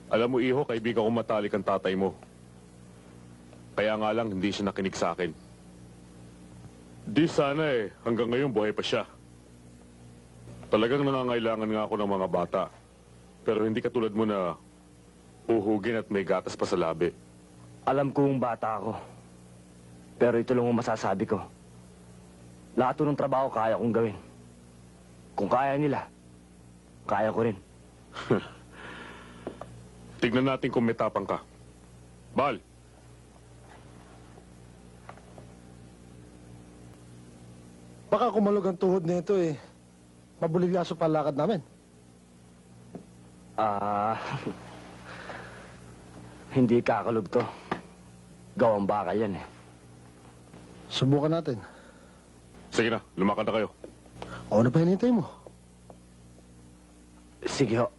Alam mo, iho, kaibigan ko matalik ang tatay mo. Kaya nga lang, hindi siya nakinig sa akin. Di sana hanggang ngayon buhay pa siya. Talagang nangangailangan nga ako ng mga bata. Pero hindi katulad mo na uhugin at may gatas pa sa labi. Alam kong bata ako. Pero ito lang ang masasabi ko. Lahat ng trabaho kaya kong gawin. Kung kaya nila, kaya ko rin. Tignan natin kung may tapang ka. Bal! Baka kumalog ang tuhod nito mabuligyaso pa ang lakad namin. Hindi kakalog to. Gawang bakal yan Subukan natin. Sige na, lumakad na kayo. Ano pa hinintay mo? Sige ho.